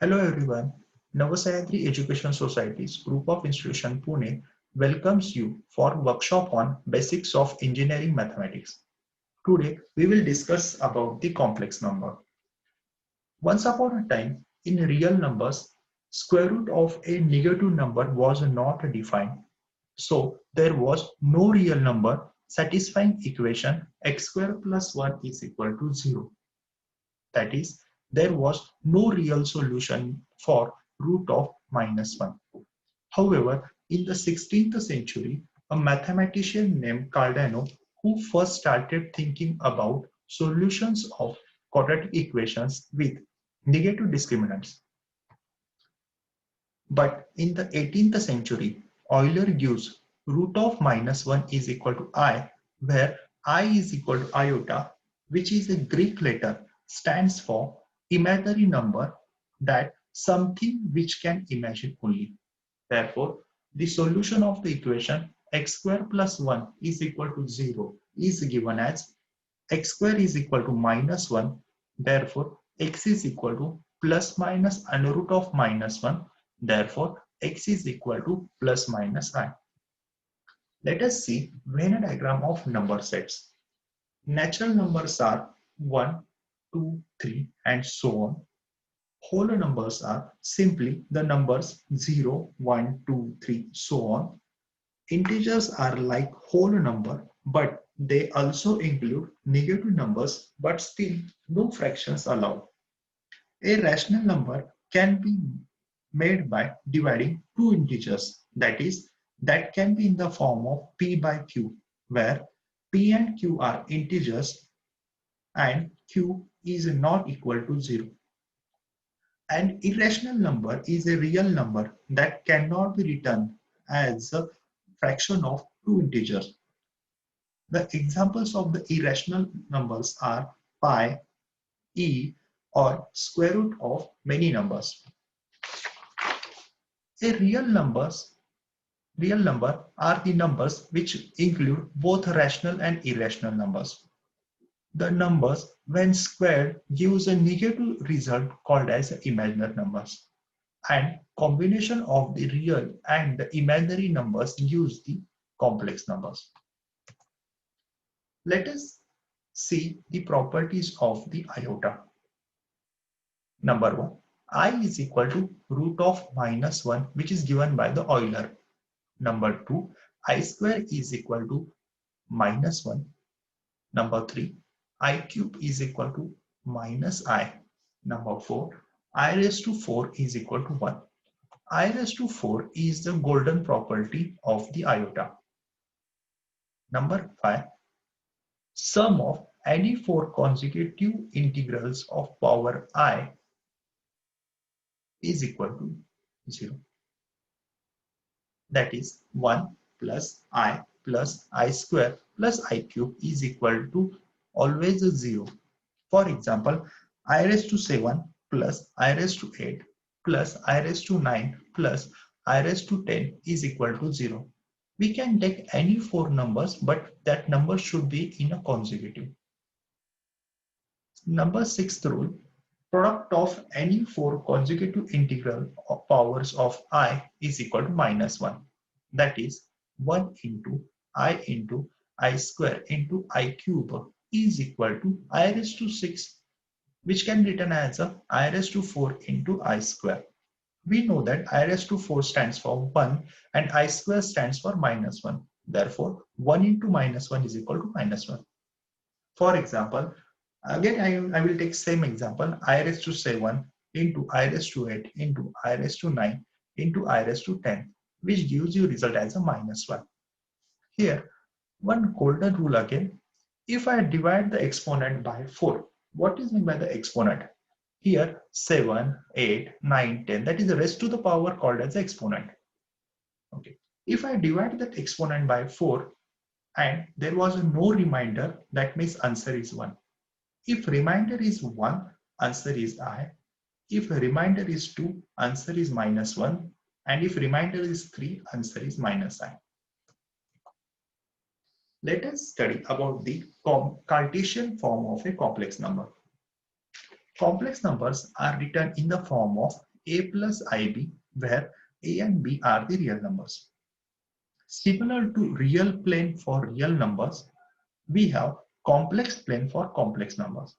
Hello everyone. Navasayadri Education Society's group of institution Pune welcomes you for workshop on basics of engineering mathematics. Today we will discuss about the complex number. Once upon a time, in real numbers, square root of a negative number was not defined. So there was no real number satisfying equation x square plus 1 is equal to 0. That is, there was no real solution for root of minus 1. However, in the 16th century, a mathematician named Cardano, who first started thinking about solutions of quadratic equations with negative discriminants. But in the 18th century, Euler gives root of minus 1 is equal to I, where I is equal to iota, which is a Greek letter, stands for imaginary number, that something which can imagine only. Therefore, the solution of the equation x square plus 1 is equal to 0 is given as x square is equal to minus 1. Therefore, x is equal to plus minus under root of minus 1. Therefore, x is equal to plus minus I. Let us see Venn diagram of number sets. Natural numbers are 1, 2, 3 and so on. Whole numbers are simply the numbers 0, 1, 2, 3, so on. Integers are like whole number, but they also include negative numbers, but still no fractions allowed. A rational number can be made by dividing two integers, that is, that can be in the form of p by q, where p and q are integers and q is not equal to 0. An irrational number is a real number that cannot be written as a fraction of two integers. The examples of the irrational numbers are pi, e, or square root of many numbers. A real number are the numbers which include both rational and irrational numbers. The numbers when squared gives a negative result called as imaginary numbers. And combination of the real and the imaginary numbers gives the complex numbers. Let us see the properties of the iota. Number 1, I is equal to root of minus 1, which is given by the Euler. Number 2, I square is equal to minus 1. Number 3, I cube is equal to minus I. Number 4, I raised to 4 is equal to 1. I raised to 4 is the golden property of the iota. Number 5, sum of any four consecutive integrals of power I is equal to 0. That is 1 plus I square plus I cube is equal to always a 0. For example, I raised to 7 plus I raised to 8 plus I raised to 9 plus I raised to 10 is equal to 0. We can take any four numbers, but that number should be in a consecutive. Number 6th rule, product of any four consecutive integral of powers of I is equal to minus 1. That is 1 into I square into I cube is equal to I raised to 6, which can be written as a I raised to 4 into I square. We know that I raised to 4 stands for 1 and I square stands for minus 1. Therefore, 1 into minus 1 is equal to minus 1. For example, again I will take same example, I raised to 7 into I raised to 8 into I raised to 9 into I raised to 10, which gives you result as a minus 1. Here, one golden rule again, if I divide the exponent by 4, what is meant by the exponent? Here 7, 8, 9, 10, that is the raised to the power called as the exponent. Okay. If I divide that exponent by 4 and there was no remainder, that means answer is 1. If remainder is 1, answer is I. If remainder is 2, answer is minus 1. And if remainder is 3, answer is minus I. Let us study about the Cartesian form of a complex number. Complex numbers are written in the form of a plus ib, where a and b are the real numbers. Similar to real plane for real numbers, we have complex plane for complex numbers.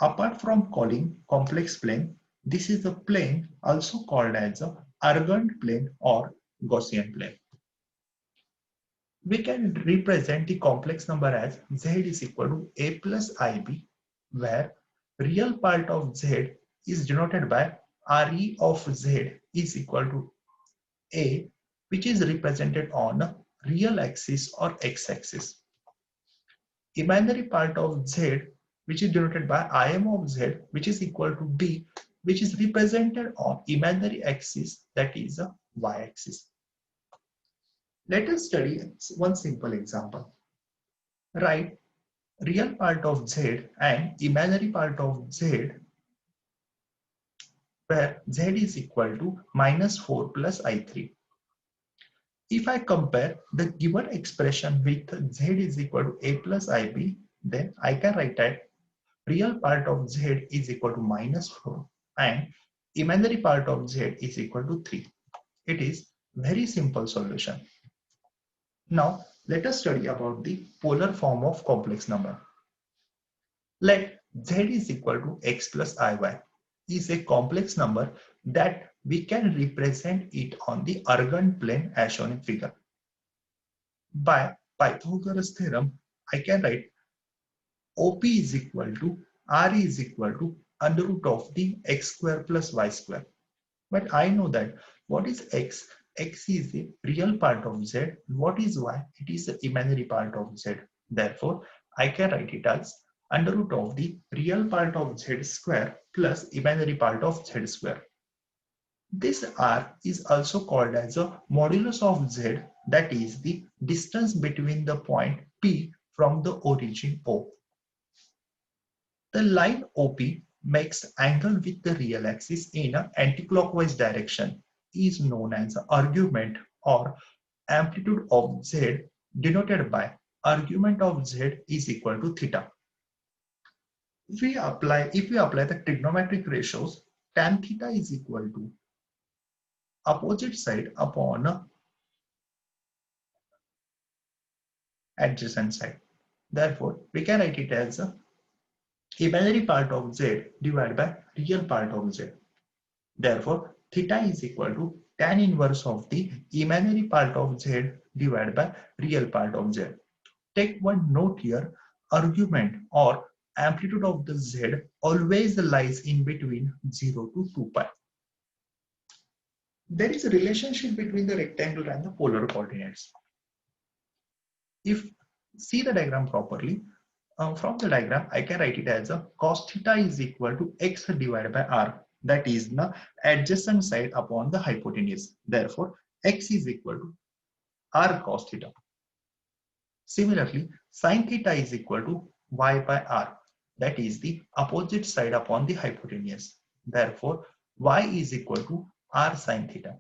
Apart from calling complex plane, this is a plane also called as a Argand plane or Gaussian plane. We can represent the complex number as z is equal to a plus ib, where real part of z is denoted by re of z is equal to a, which is represented on real axis or x-axis. Imaginary part of z, which is denoted by im of z, which is equal to b, which is represented on imaginary axis, that is a y-axis. Let us study one simple example. Write real part of z and imaginary part of z, where z is equal to minus 4 plus i3. If I compare the given expression with z is equal to a plus ib, then I can write that real part of z is equal to minus 4 and imaginary part of z is equal to 3. It is very simple solution. Now let us study about the polar form of complex number. Let z is equal to x plus iy is a complex number that we can represent it on the Argand plane as shown in figure. By Pythagoras theorem, I can write OP is equal to R is equal to under root of the x square plus y square. But I know that what is x? X is the real part of z. What is y? It is the imaginary part of z. Therefore, I can write it as under root of the real part of z square plus imaginary part of z square. This r is also called as a modulus of z, that is the distance between the point P from the origin O. The line OP makes angle with the real axis in an anticlockwise direction is known as argument or amplitude of z, denoted by argument of z is equal to theta. If we apply the trigonometric ratios, tan theta is equal to opposite side upon adjacent side. Therefore, we can write it as imaginary part of z divided by real part of z. Therefore, theta is equal to tan inverse of the imaginary part of z divided by real part of z. Take one note here, argument or amplitude of the z always lies in between 0 to 2 pi. There is a relationship between the rectangle and the polar coordinates. If see the diagram properly, from the diagram I can write it as a cos theta is equal to x divided by r, that is the adjacent side upon the hypotenuse. Therefore, x is equal to r cos theta. Similarly, sin theta is equal to y by r, that is the opposite side upon the hypotenuse. Therefore, y is equal to r sin theta.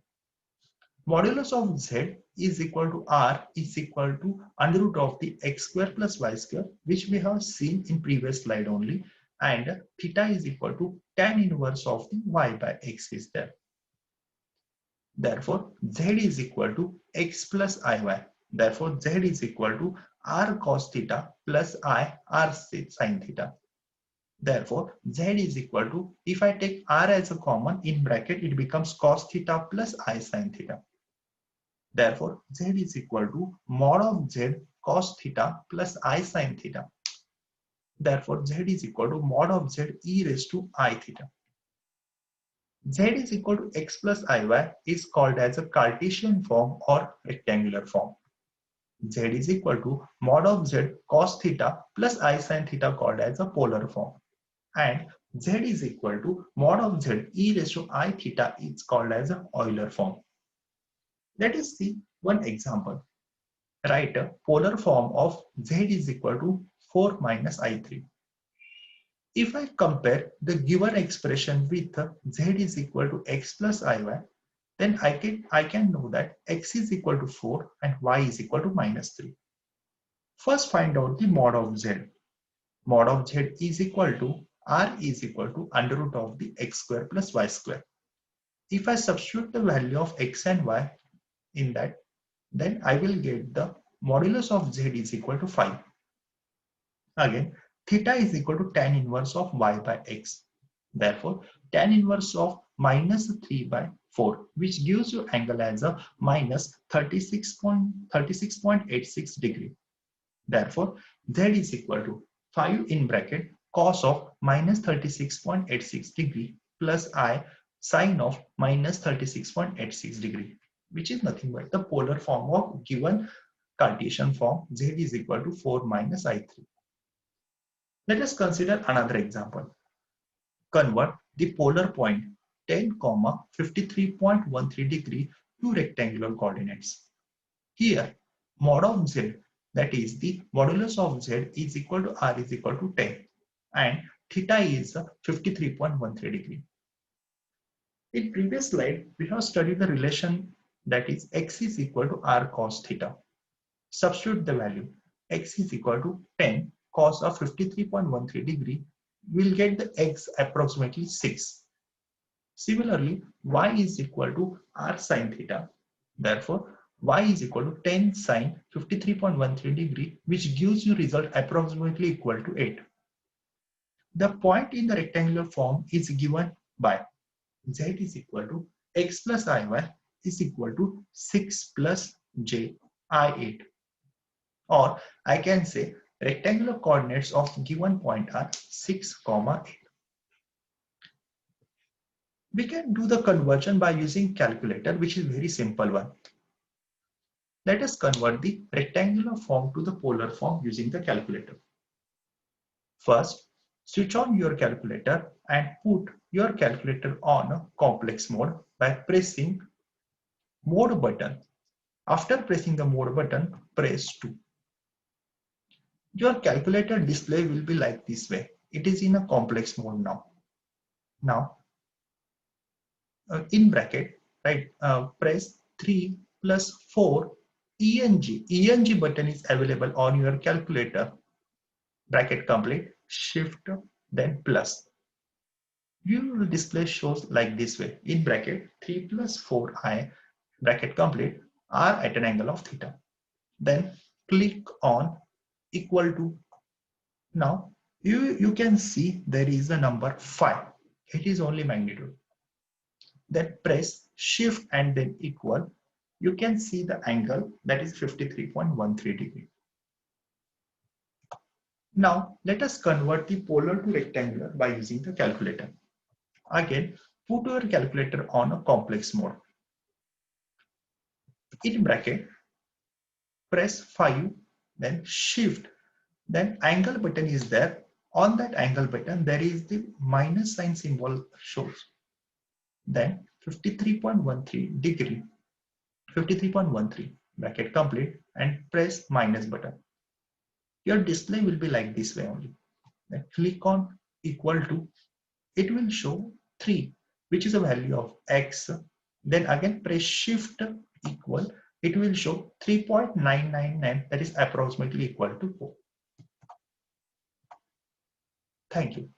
Modulus of z is equal to r is equal to under root of the x square plus y square, which we have seen in previous slide only, and theta is equal to tan inverse of the y by x is there. Therefore, z is equal to x plus iy. Therefore, z is equal to r cos theta plus I r sin theta. Therefore, z is equal to, if I take r as a common in bracket, it becomes cos theta plus I sin theta. Therefore, z is equal to mod of z cos theta plus I sin theta. Therefore, z is equal to mod of z e raised to I theta. Z is equal to x plus iy is called as a Cartesian form or rectangular form. Z is equal to mod of z cos theta plus I sin theta called as a polar form. And z is equal to mod of z e raised to I theta is called as an Euler form. Let us see one example. Write a polar form of z is equal to 4 minus i3. If I compare the given expression with z is equal to x plus iy, then I can know that x is equal to 4 and y is equal to minus 3. First find out the mod of z. Mod of z is equal to r is equal to under root of the x square plus y square. If I substitute the value of x and y in that, then I will get the modulus of z is equal to 5. Again, theta is equal to tan inverse of y by x. Therefore, tan inverse of minus 3 by 4, which gives you angle as a minus 36.86 degree. Therefore, z is equal to 5 in bracket cos of minus 36.86 degree plus I sine of minus 36.86 degree, which is nothing but the polar form of given Cartesian form z is equal to 4 minus I3. Let us consider another example. Convert the polar point 10, 53.13 degree to rectangular coordinates. Here, mod of z, that is the modulus of z, is equal to r is equal to 10 and theta is 53.13 degree. In previous slide, we have studied the relation that is x is equal to r cos theta. Substitute the value x is equal to 10 cos of 53.13 degree. We'll get the x approximately 6. Similarly, y is equal to r sin theta. Therefore, y is equal to 10 sine 53.13 degree, which gives you result approximately equal to 8. The point in the rectangular form is given by z is equal to x plus iy is equal to 6 plus j I8. Or I can say rectangular coordinates of given point are 6, 8. We can do the conversion by using calculator, which is very simple one. Let us convert the rectangular form to the polar form using the calculator. First, switch on your calculator and put your calculator on complex mode by pressing mode button. After pressing the mode button, press 2. Your calculator display will be like this way. It is in a complex mode now. Now, in bracket, right, press 3 plus 4 ENG. ENG button is available on your calculator. Bracket complete, shift, then plus. Your display shows like this way. In bracket, 3 plus 4i, bracket complete, are at an angle of theta. Then click on equal to. Now, you can see there is a number 5. It is only magnitude. Then press shift and then equal. You can see the angle, that is 53.13 degree. Now let us convert the polar to rectangular by using the calculator. Again, put your calculator on a complex mode. In bracket, press 5, then shift, then angle button is there. On that angle button, there is the minus sign symbol shows. Then 53.13 degree, 53.13, bracket complete, and press minus button. Your display will be like this way only. Then click on equal to, it will show 3, which is a value of x. Then again press shift equal, it will show 3.999, that is approximately equal to 4. Thank you.